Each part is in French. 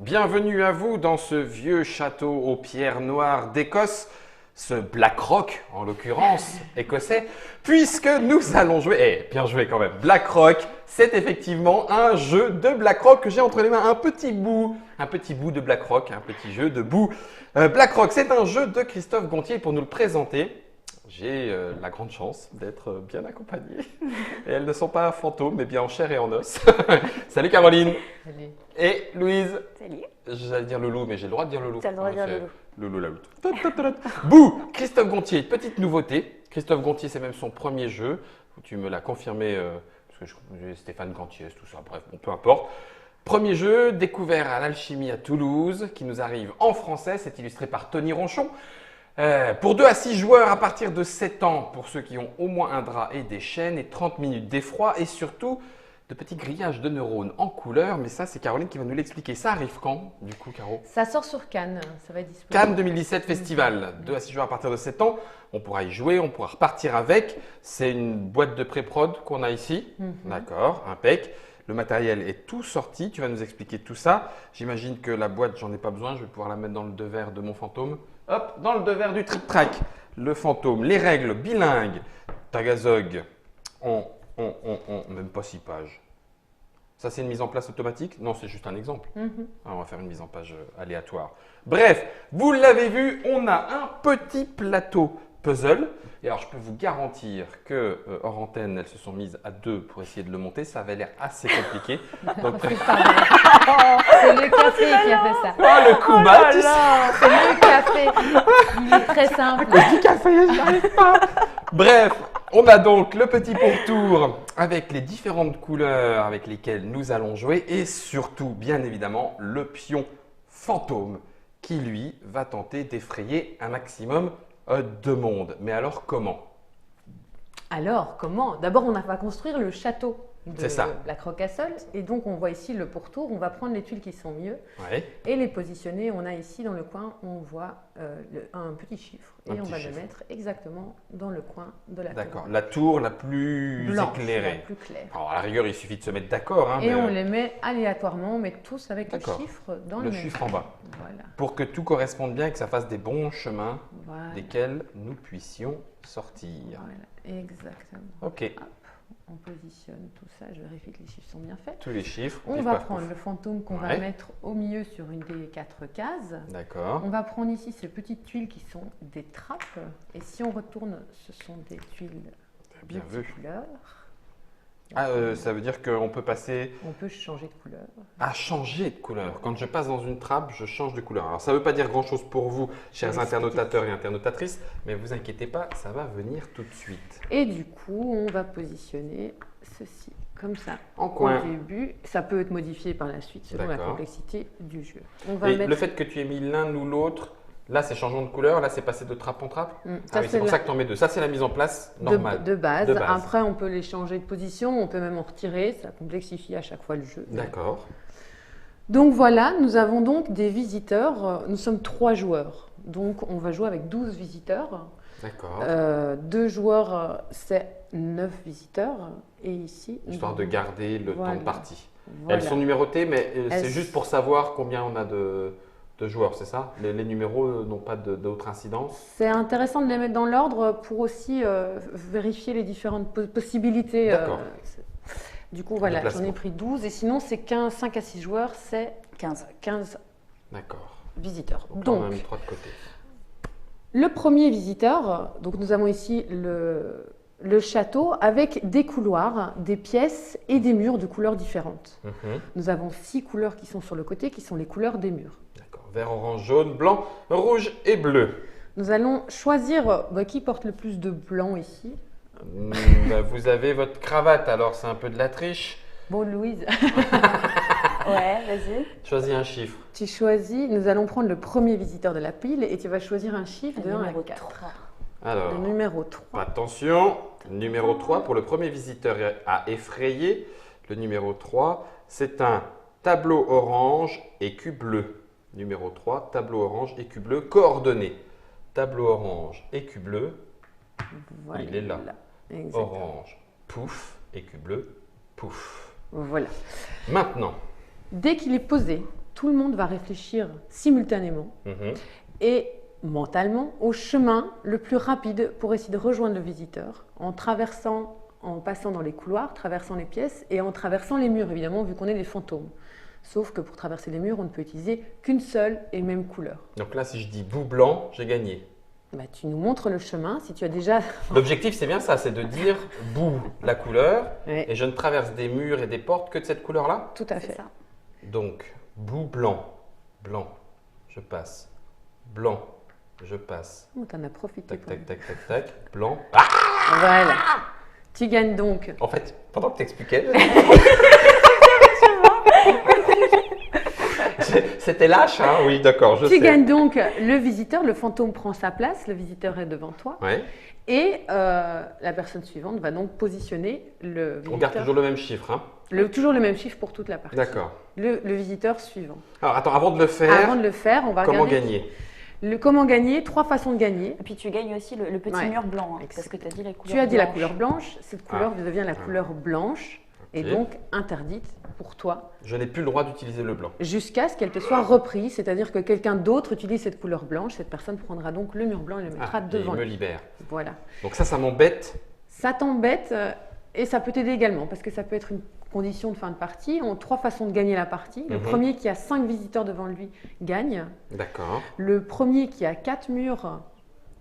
bienvenue à vous dans ce vieux château aux pierres noires d'Écosse, ce Black Rock en l'occurrence écossais, puisque nous allons jouer, bien joué quand même, Black Rock, c'est effectivement un jeu de Black Rock que j'ai entre les mains, un petit bout de Black Rock, un petit jeu de bout. Black Rock, c'est un jeu de Christophe Gontier. Pour nous le présenter, j'ai la grande chance d'être bien accompagné. Et elles ne sont pas fantômes, mais bien en chair et en os. Salut Caroline. Salut. Et Louise. Salut. J'allais dire Loulou, mais j'ai le droit de dire Loulou. Tu as le droit de dire Loulou. Loulou là. Bouh. Christophe Gontier, petite nouveauté. Christophe Gontier, c'est même son premier jeu. Tu me l'as confirmé, parce que j'ai Stéphane Gantier, tout ça, bref, bon, peu importe. Premier jeu, découvert à l'Alchimie à Toulouse, qui nous arrive en français. C'est illustré par Tony Ronchon. Pour 2 à 6 joueurs à partir de 7 ans, pour ceux qui ont au moins un drap et des chaînes, et 30 minutes d'effroi, et surtout de petits grillages de neurones en couleur. Mais ça, c'est Caroline qui va nous l'expliquer. Ça arrive quand, du coup, Caro? Ça sort sur Cannes, ça va être disponible. Cannes 2017 Festival, 2 à 6 joueurs à partir de 7 ans. On pourra y jouer, on pourra repartir avec. C'est une boîte de pré-prod qu'on a ici. D'accord, impec. Le matériel est tout sorti. Tu vas nous expliquer tout ça. J'imagine que la boîte, j'en ai pas besoin. Je vais pouvoir la mettre dans le devers de mon fantôme. Hop, dans le devers du trick-track, le fantôme, les règles bilingues, Tagazog, même pas 6 pages. Ça, c'est une mise en place automatique? Non, c'est juste un exemple. Ah, on va faire une mise en page aléatoire. Bref, vous l'avez vu, on a un petit plateau puzzle. Et alors, je peux vous garantir que hors antenne, elles se sont mises à 2 pour essayer de le monter. Ça avait l'air assez compliqué. Donc, C'est le café qui a fait ça. oh, le coup bas, tu sais. C'est le café. Il est très simple. Du café, j'y arrive pas. Bref, on a donc le petit pourtour avec les différentes couleurs avec lesquelles nous allons jouer et surtout, bien évidemment, le pion fantôme qui, lui, va tenter d'effrayer un maximum de monde. Mais alors, comment? Alors, comment? D'abord, on va construire le château de C'est ça. la Crocassole. Et donc, on voit ici le pourtour. On va prendre les tuiles qui sont mieux Ouais. et les positionner. On a ici dans le coin, on voit un petit chiffre. Et Un on petit va chiffre. le mettre exactement dans le coin de la tour. D'accord. La tour la plus Blanche, éclairée. la plus claire. Alors, à la rigueur, il suffit de se mettre d'accord. Hein, Et mais, on les met aléatoirement, on met tous avec le D'accord. chiffre dans le même chiffre en bas. Voilà. Pour que tout corresponde bien et que ça fasse des bons chemins Voilà. desquels nous puissions sortir. Voilà, exactement. Ok. Hop, on positionne tout ça, je vérifie que les chiffres sont bien faits. Tous les chiffres. On pif, va paf, prendre pouf. le fantôme qu'on Ouais. va mettre au milieu sur une des 4 cases. D'accord. On va prendre ici ces petites tuiles qui sont des trappes. Et si on retourne, ce sont des tuiles Bien vu. multicouleurs. Ah, ça veut dire qu'on peut passer On peut changer de couleur. à changer de couleur. Quand je passe dans une trappe, je change de couleur. Alors, ça ne veut pas dire grand-chose pour vous, chers Oui, internautateurs et internautatrices, mais vous inquiétez pas, ça va venir tout de suite. Et du coup, on va positionner ceci comme ça En coin. au début. Ça peut être modifié par la suite selon la D'accord. complexité du jeu. On va Et mettre... le fait que tu aies mis l'un ou l'autre, là, c'est changeant de couleur, là, c'est passé de trappe en trappe. Ça, Ah oui, c'est pour la- ça que tu en mets 2. Ça, c'est la mise en place normale. De base. De base. Après, on peut les changer de position, on peut même en retirer. Ça complexifie à chaque fois le jeu. D'accord. Donc voilà, nous avons donc des visiteurs. Nous sommes 3 joueurs. Donc on va jouer avec 12 visiteurs. D'accord. 2 joueurs, c'est 9 visiteurs. Et ici, nous Histoire de avons- garder le Voilà. temps de partie. Voilà. Elles sont numérotées, mais Elles- c'est juste pour savoir combien on a de joueurs, c'est ça? Les numéros n'ont pas d'autre incidence? C'est intéressant de les mettre dans l'ordre pour aussi vérifier les différentes possibilités. D'accord. Du coup, voilà, j'en ai Déplacement. pris 12. Et sinon, c'est 5 à 6 joueurs, c'est 15 D'accord. visiteurs. Donc, là, on en a Donc, mis 3 de côté. le premier visiteur, donc nous avons ici le château avec des couloirs, des pièces et des murs de couleurs différentes. Mhm. Nous avons 6 couleurs qui sont sur le côté, qui sont les couleurs des murs. D'accord. Vert, orange, jaune, blanc, rouge et bleu. Nous allons choisir qui porte le plus de blanc ici. Bah, vous avez votre cravate, alors c'est un peu de la triche. Bon, Louise, Ouais, vas-y. Choisis un chiffre. tu choisis, nous allons prendre le premier visiteur de la pile et tu vas choisir un chiffre de 1 à Numéro 4. 3. Alors, Le numéro 3. attention, numéro 3 pour le premier visiteur à effrayer. Le numéro 3, c'est un tableau orange écu bleu. Numéro 3, tableau orange écu bleu, coordonnées. Tableau orange écu bleu, Voilà. il est là. Exactement. Orange, pouf, écu bleu, pouf. Voilà. Maintenant, Dès qu'il est posé, tout le monde va réfléchir simultanément Mhm. et mentalement au chemin le plus rapide pour essayer de rejoindre le visiteur en traversant, en passant dans les couloirs, traversant les pièces et en traversant les murs, évidemment, vu qu'on est des fantômes. Sauf que pour traverser les murs, on ne peut utiliser qu'une seule et même couleur. Donc là, si je dis bout blanc, j'ai gagné. Bah, tu nous montres le chemin. Si tu as déjà… L'objectif, c'est bien ça, c'est de dire bout la couleur, Ouais, et je ne traverse des murs et des portes que de cette couleur-là. tout à C'est fait. ça. Donc, bout blanc, blanc, je passe, blanc, je passe, Oh, t'en as profité. tac, pour tac, tac, tac, tac, blanc. Ah, Voilà. Tu gagnes donc… en fait, pendant que tu expliquais, c'était lâche, hein? Oui, d'accord, je Tu sais. gagnes donc le visiteur, le fantôme prend sa place, le visiteur est devant toi. Ouais. Et la personne suivante va donc positionner le visiteur. On garde toujours le même chiffre, hein? Toujours le même chiffre pour toute la partie. D'accord. Le visiteur suivant. Alors, attends, avant de le faire, Avant de le faire, on va comment regarder gagner? comment gagner, 3 façons de gagner. Et puis tu gagnes aussi le petit Ouais. mur blanc, hein, Excellent. parce que tu as dit la couleur Tu as dit la blanche. couleur blanche, cette couleur devient la Ah. couleur blanche et Ok. donc interdite pour toi Je n'ai plus le droit d'utiliser le blanc. jusqu'à ce qu'elle te soit reprise, c'est-à-dire que quelqu'un d'autre utilise cette couleur blanche, cette personne prendra donc le mur blanc et le mettra Ah, et devant il me lui. libère. Voilà. Donc ça m'embête. Ça t'embête et ça peut t'aider également parce que ça peut être une condition de fin de partie. On a 3 façons de gagner la partie. Le Mhm. premier qui a 5 visiteurs devant lui gagne. D'accord. Le premier qui a 4 murs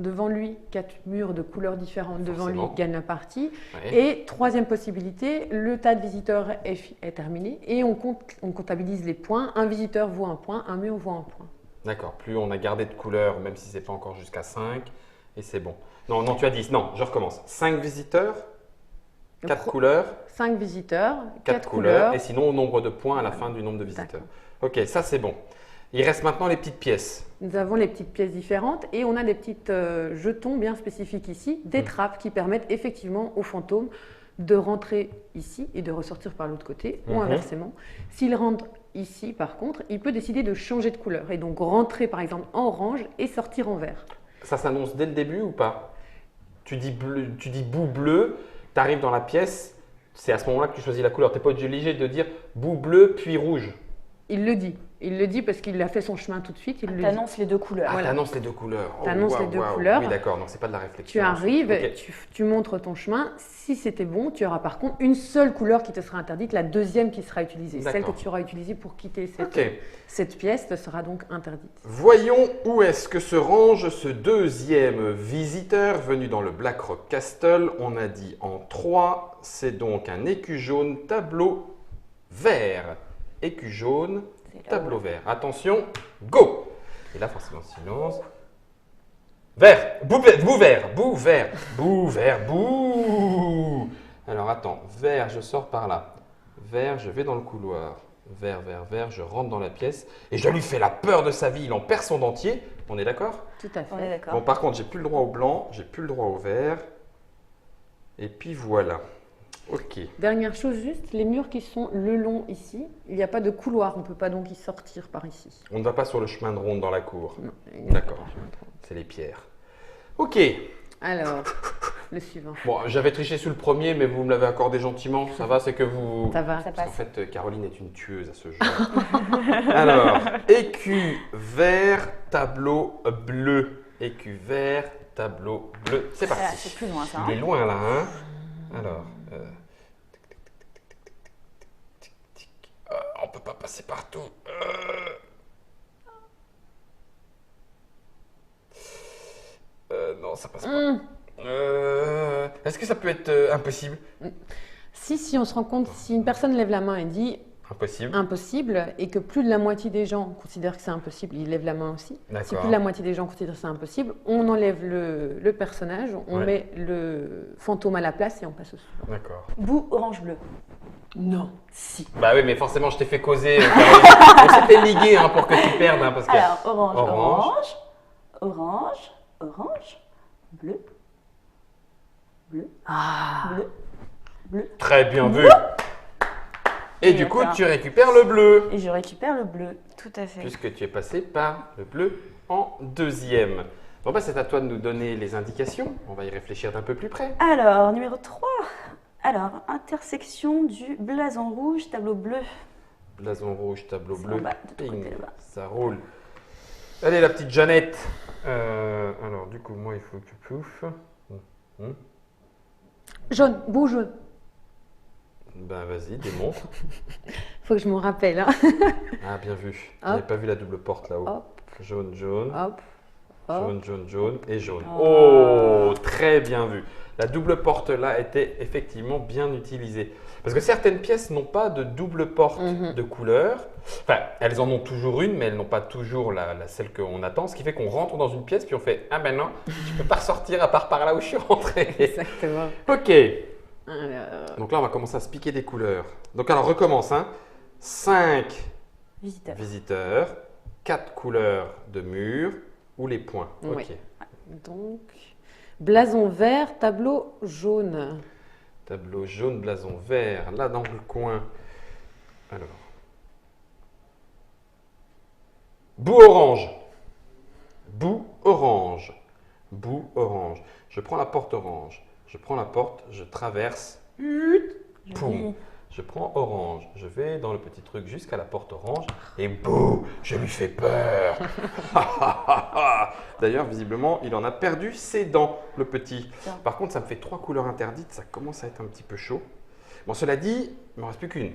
devant lui, 4 murs de couleurs différentes devant lui, Forcément. gagne la partie. Ouais. Et troisième possibilité, le tas de visiteurs est terminé et on comptabilise les points. Un visiteur vaut un point, un mur vaut un point. D'accord. Plus on a gardé de couleurs, même si c'est pas encore jusqu'à 5, et c'est bon. Non, non, tu as 10. Non, je recommence. 5 visiteurs, Le 4 pro- couleurs, 5 visiteurs, 4 4 couleurs, et sinon au nombre de points à la fin du nombre de visiteurs. D'accord. Ok, ça c'est bon. Il reste maintenant les petites pièces. Nous avons les petites pièces différentes et on a des petites jetons bien spécifiques ici, des trappes qui permettent effectivement aux fantômes de rentrer ici et de ressortir par l'autre côté ou Mhm. inversement. S'il rentre ici par contre, il peut décider de changer de couleur et donc rentrer par exemple en orange et sortir en vert. Ça s'annonce dès le début ou pas? Tu dis bout bleu, tu arrives dans la pièce, c'est à ce moment-là que tu choisis la couleur. Tu n'es pas obligé de dire bout bleu puis rouge. Il le dit parce qu'il a fait son chemin tout de suite, il le dit. T'annonces les 2 couleurs. Ah, Voilà. t'annonces les deux couleurs. T'annonces les waouh, deux waouh. couleurs. Oui, d'accord, donc c'est pas de la réflexion. Tu arrives, Ok. tu montres ton chemin. Si c'était bon, tu auras par contre une seule couleur qui te sera interdite, la deuxième qui sera utilisée. Celle D'accord. que tu auras utilisée pour quitter Ok. cette pièce te sera donc interdite. Voyons où est-ce que se range ce deuxième visiteur venu dans le Blackrock Castle. On a dit en 3, c'est donc un écu jaune, tableau vert. Écu jaune, C'est là tableau vert. Attention, go! Et là, forcément, silence. Vert, bout vert, bout vert, bout vert, bout vert, bout. Alors attends, vert, je sors par là. Vert, je vais dans le couloir. Vert, vert, vert, je rentre dans la pièce et je lui fais la peur de sa vie. Il en perd son dentier. On est d'accord? Tout à On est fait. d'accord. Bon, par contre, j'ai plus le droit au blanc, j'ai plus le droit au vert. Et puis voilà. Ok. Dernière chose juste, les murs qui sont le long ici, il n'y a pas de couloir, on ne peut pas donc y sortir par ici. On ne va pas sur le chemin de ronde dans la cour. Non, il n'y a D'accord. pas de chemin de ronde. C'est les pierres. Ok. Alors, le suivant. Bon, j'avais triché sur le premier, mais vous me l'avez accordé gentiment. Ça va, c'est que vous. Ça va. Ça Parce qu'en passe. fait, Caroline est une tueuse à ce jeu. Alors, écu vert, tableau bleu. Écu vert, tableau bleu. C'est Voilà, parti. c'est plus loin ça. Il hein. est loin là, hein? Alors. On peut pas passer partout. Non, ça passe pas. Hum. Est-ce que ça peut être impossible? Si on se rend compte, si une personne lève la main et dit Impossible. impossible et que plus de la moitié des gens considèrent que c'est impossible, il lève la main aussi. Si D'accord. plus de la moitié des gens considèrent que c'est impossible, on enlève le personnage, on Ouais. met le fantôme à la place et on passe au suivant. D'accord. Bout orange-bleu. Non. Si. Bah oui, mais forcément, je t'ai fait causer. Caroline. On s'était ligué hein, pour que tu perdes. Hein, parce que... Alors, orange, Orange. orange, orange, bleu, bleu, Ah. bleu, bleu. Très bien vu. Et du coup, D'accord. tu récupères le bleu. Et je récupère le bleu, tout à fait. Puisque tu es passé par le bleu en deuxième. Bon, bah, c'est à toi de nous donner les indications. On va y réfléchir d'un peu plus près. Alors, numéro 3. Alors, intersection du blason rouge, tableau bleu. Blason rouge, tableau C'est bleu. en bas, de ton Ping, côté, là-bas. ça roule. Allez, la petite Jeannette. Alors, du coup, moi, il faut que pouf. Jaune, bout jaune. Ben, vas-y, démontre. Faut que je m'en rappelle. Hein. Ah, bien vu. Hop. J'avais pas vu la double porte là-haut. Hop, Jaune, jaune. hop, hop. Jaune, jaune, jaune et jaune. Oh. Oh, très bien vu. La double porte là était effectivement bien utilisée. Parce que certaines pièces n'ont pas de double porte de couleur. Enfin, elles en ont toujours une, mais elles n'ont pas toujours celle qu'on attend. Ce qui fait qu'on rentre dans une pièce, puis on fait « Ah ben non, je ne peux pas ressortir à part par là où je suis rentré. » Exactement. Ok. Alors, Donc là, on va commencer à se piquer des couleurs. Donc alors, recommence. 5 Visiteur. visiteurs, 4 couleurs de mur ou les points. Oui. Ok. donc, blason vert, tableau jaune. Tableau jaune, blason vert, là dans le coin. Alors. Bout orange. Bout orange. Bout orange. Je prends la porte orange. Je prends la porte, je traverse. Poum. Joli. Je prends orange. Je vais dans le petit truc jusqu'à la porte orange. Et bouh, je lui fais peur. D'ailleurs, visiblement, il en a perdu ses dents, le petit. Tiens. Par contre, ça me fait 3 couleurs interdites. Ça commence à être un petit peu chaud. Bon, cela dit, il ne me reste plus qu'une.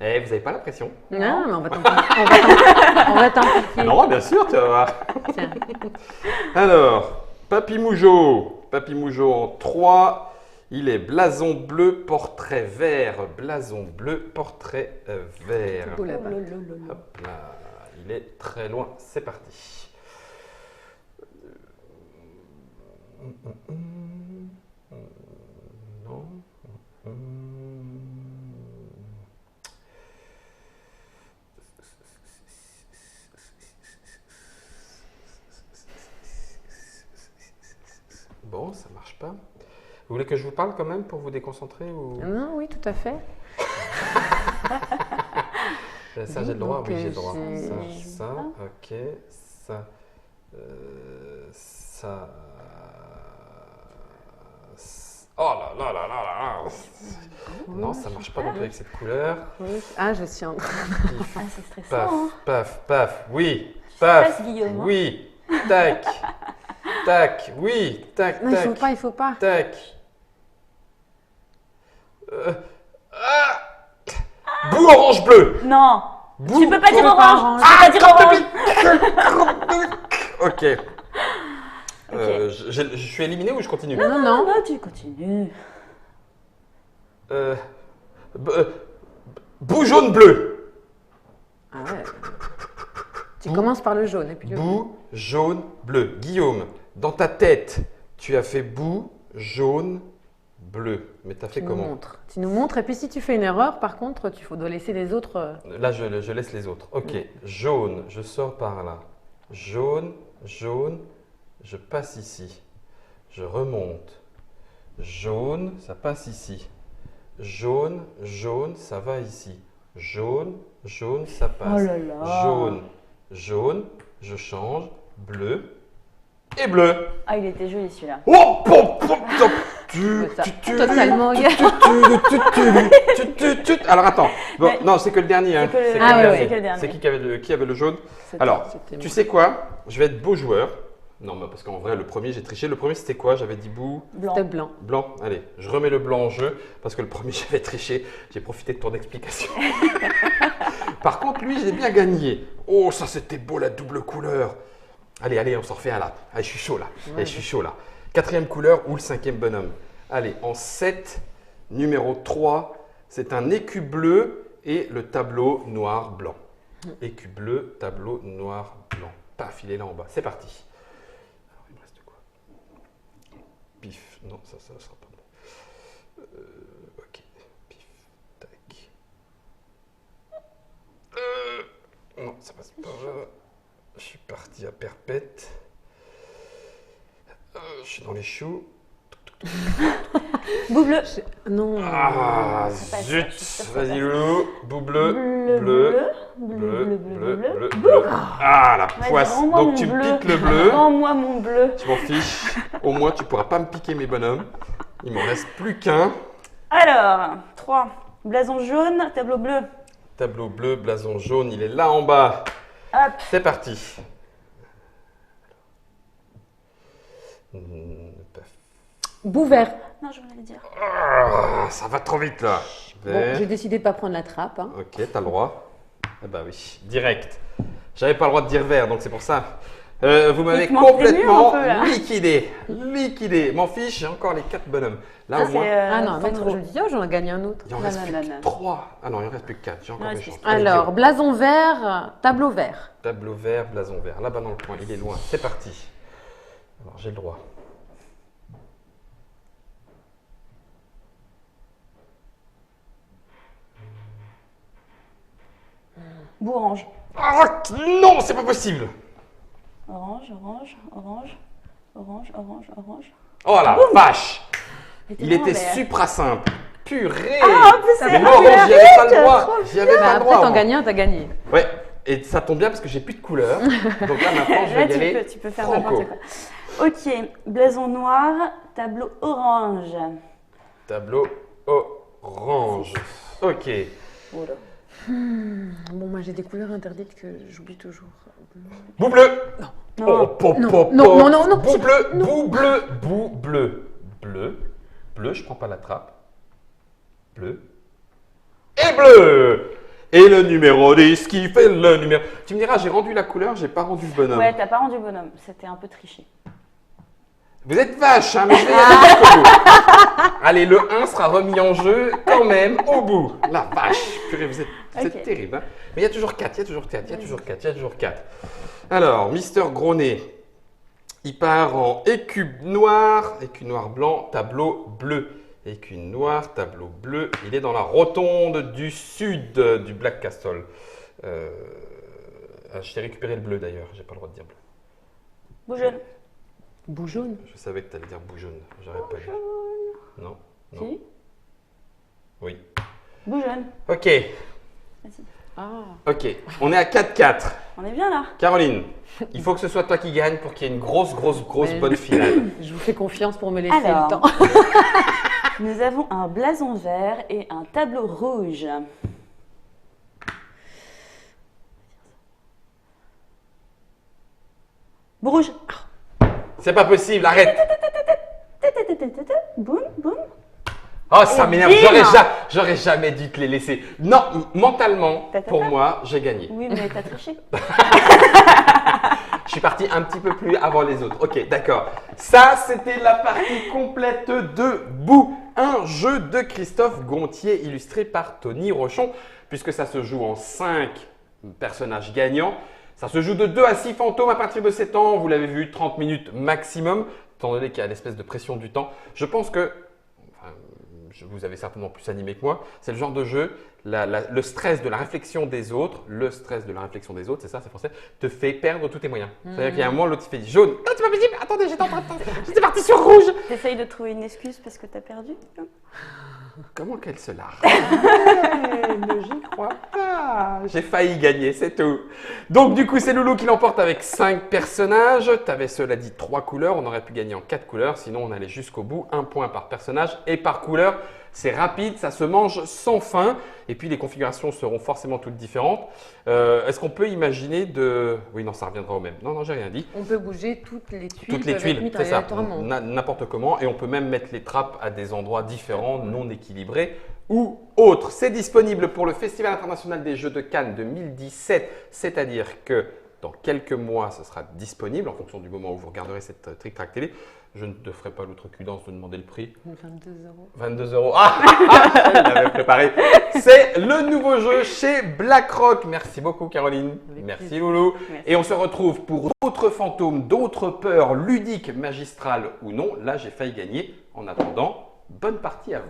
Eh, vous n'avez pas la pression? Non, mais on va on va t'amplifier. Non, bien sûr, tu vas voir. Tiens. Alors, Papy Mougeot. Papy Mougeot en 3. Il est blason bleu, portrait vert. Blason bleu, portrait vert. Beau là-bas. Hop là, il est très loin. C'est parti. Non. Bon, ça marche pas. Vous voulez que je vous parle quand même pour vous déconcentrer ou... Non, oui, tout à fait. Ça, j'ai le droit? Donc, Oui, j'ai le droit. j'ai- Ça, ok. Ça. Ça. Oh là là là là là là. Non, ça marche pas non plus avec cette couleur. Oui. Ah, je suis en train. Pif, Ah, c'est stressant. paf, Hein. paf, paf. Oui, paf. Stress, Guillaume. Hein. Oui, tac, tac. Oui, tac, Non, il tac. faut pas, il faut pas. Tac. Bout orange bleu. Non. Bout Tu peux pas dire Bout orange. orange. Tu peux pas dire orange. Ok. Je suis éliminé ou je continue? Non, non. Non, tu continues. Bout jaune bleu. Ah ouais. Tu commences par le jaune et puis le bleu. Bout jaune bleu. Guillaume, dans ta tête, tu as fait bout jaune bleu. Mais tu as fait Tu nous comment? montres. Tu nous montres et puis si tu fais une erreur, par contre, tu dois laisser les autres. Là, je laisse les autres. Ok. Jaune, je sors par là. Jaune, jaune, je passe ici. Je remonte. Jaune, ça passe ici. Jaune, jaune, ça va ici. Jaune, jaune, ça passe. Oh là là. Jaune, jaune, je change. Bleu et bleu. Ah, il était joli celui-là. Oh, pom, pom, pom, tu, Ça, tu, tu, totalement. Alors attends, bon, Mais- non, c'est que le dernier. Hein. C'est que le- C'est Ah, le ouais, dernier. c'est que le dernier. C'est qui avait le jaune? C'était- Alors, c'était tu moi. sais quoi? Je vais être beau joueur. Non, mais parce qu'en vrai, le premier, j'ai triché. Le premier, c'était quoi? J'avais dit bout Blanc. C'était blanc. blanc. Allez, je remets le blanc en jeu parce que le premier, j'avais triché. J'ai profité de ton explication. Par contre, lui, j'ai bien gagné. Oh, ça, c'était beau, la double couleur. Allez, allez, on s'en refait un là. Allez, je suis chaud là. Allez, je suis chaud là. 4e couleur ou le 5e bonhomme. Allez, en 7, numéro 3, c'est un écu bleu et le tableau noir-blanc. Écu bleu, tableau noir-blanc. Paf, il est là en bas. C'est parti. Alors, il me reste quoi? Pif. Non, ça sera pas bon. Ok. Pif. Tac. Non, ça passe pas. Je suis parti à perpète. Je suis dans les choux. Bout bleu. Non. Ah, Ça passe, zut. je suis sûre que ça Vas-y, passe. Loulou. Bout bleu. Bleu, Bleu. bleu, bleu, bleu. Bleu. Ah, la Vas-y, poisse. rends-moi Donc mon tu me bleu. piques le bleu. Rends-moi mon bleu. Je m'en fiche. Au moins, tu pourras pas me piquer mes bonhommes. Il m'en reste plus qu'un. Alors, 3. Blason jaune, tableau bleu. tableau bleu, blason jaune, il est là en bas. Hop. C'est parti. Bout vert. Non, je voulais le dire. Ah, ça va trop vite là. Bon, Vert. j'ai décidé de pas prendre la trappe. Hein. Ok, t'as le droit. Ah bah oui, direct. J'avais pas le droit de dire vert, donc c'est pour ça. Vous m'avez Il te manque des murs complètement un peu, là. liquidé. M'en fiche, j'ai encore les 4 bonhommes. Là Ça, au moins, Ah non, pas mais trop. je me disais, oh, j'en ai gagné un autre. il en Non, reste non, plus non, que non. 3. Ah non, il en reste plus que 4. J'ai encore Non, mes il chances. reste Allez, Alors, Guillaume. blason vert, tableau vert. Tableau vert, blason vert. Là-bas dans le coin, il est loin. C'est parti. Alors, j'ai le droit. Bout orange. Ah, non, c'est pas possible. Orange, orange, orange, orange, orange, orange. Oh la vache. Il était super. supra simple. Purée. Ah, en plus, c'est Mais non, j'y avais pas le droit. J'y avais Bah, pas le après, droit. t'en moi. gagnes un, t'as gagné. Ouais. Et ça tombe bien parce que j'ai plus de couleur. Donc là maintenant, je vais Là, y aller. tu peux faire franco. n'importe quoi. Ok, blason noir, tableau orange. Tableau orange. Ok. Oula. Bon, moi, j'ai des couleurs interdites que j'oublie toujours. Bout bleu. Non. Oh, pop, Non, pop, non, pop. non, non, non, Bout c'est- bleu, non. bout bleu, bout bleu. Bleu, je prends pas la trappe. Bleu. Et bleu. Et le numéro 10 qui fait le numéro. Tu me diras, j'ai rendu la couleur, j'ai pas rendu le bonhomme. Ouais, t'as pas rendu bonhomme, c'était un peu triché. Vous êtes vache, hein, mais je vais y aller jusqu'au bout. Allez, le 1 sera remis en jeu quand même au bout. La vache. Purée, vous êtes Ok. terrible. Hein. Mais il y a toujours 4, il y a toujours 4, il y a toujours 4, il y a toujours 4. Alors, Mister Gronet, il part en écu noir blanc, tableau bleu. Écu noir, tableau bleu. Il est dans la rotonde du sud du Black Castle. Je t'ai récupéré le bleu d'ailleurs, j'ai pas le droit de dire bleu. Bout jaune. Bout jaune. Je savais que tu allais dire bout jaune. J'aurais pas dit. Non. Non. Si. Oui. Bout jaune. Ok. Vas-y. Ah. Ok. On est à 4-4. On est bien là. Caroline, il faut que ce soit toi qui gagne pour qu'il y ait une grosse Mais- bonne finale. Je vous fais confiance pour me laisser Alors. le temps. Nous avons un blason vert et un tableau rouge. Bout rouge. C'est pas possible, arrête. Boum, boum. Oh, ça Et m'énerve. bim. J'aurais jamais dû te les laisser. Non, mentalement, Ta, ta, pour ta. moi, j'ai gagné. Oui, mais t'as triché. Je suis parti un petit peu plus avant les autres. Ok, d'accord. Ça, c'était la partie complète de Bout. Un jeu de Christophe Gontier illustré par Tony Rochon, puisque ça se joue en 5 personnages gagnants. Ça se joue de 2 à 6 fantômes à partir de 7 ans. Vous l'avez vu, 30 minutes maximum, étant donné qu'il y a l'espèce de pression du temps. Je pense que, enfin, vous avez certainement plus animé que moi, c'est le genre de jeu, le stress de la réflexion des autres, c'est ça, c'est français, te fait perdre tous tes moyens. C'est-à-dire qu'il y a un moment, l'autre il fait jaune. Non, c'est pas possible, attendez, j'étais parti sur rouge. T'essayes de trouver une excuse parce que t'as perdu. Comment qu'elle se largue? J'y crois pas. J'ai failli gagner, c'est tout. Donc du coup, c'est Loulou qui l'emporte avec 5 personnages. Tu avais cela dit 3 couleurs. On aurait pu gagner en 4 couleurs. Sinon, on allait jusqu'au bout. 1 point par personnage et par couleur. C'est rapide, ça se mange sans fin. Et puis, les configurations seront forcément toutes différentes. Est-ce qu'on peut imaginer de… Oui, non, ça reviendra au même. Non, j'ai rien dit. On peut bouger toutes les tuiles. Toutes les peuvent être tuiles, mises c'est ça, aléatoirement. n'importe comment. Et on peut même mettre les trappes à des endroits différents, non équilibrés ou autres. C'est disponible pour le Festival international des Jeux de Cannes 2017, c'est-à-dire que dans quelques mois, ce sera disponible en fonction du moment où vous regarderez cette Trick Track télé. Je ne te ferai pas l'outrecuidance de demander le prix. 22 euros. 22 euros. Ah, je l'avais préparé. C'est le nouveau jeu chez BlackRock. Merci beaucoup, Caroline. Avec Merci, plaisir. Loulou. Merci. Et on se retrouve pour d'autres fantômes, d'autres peurs ludiques, magistrales ou non. Là, j'ai failli gagner. En attendant, bonne partie à vous.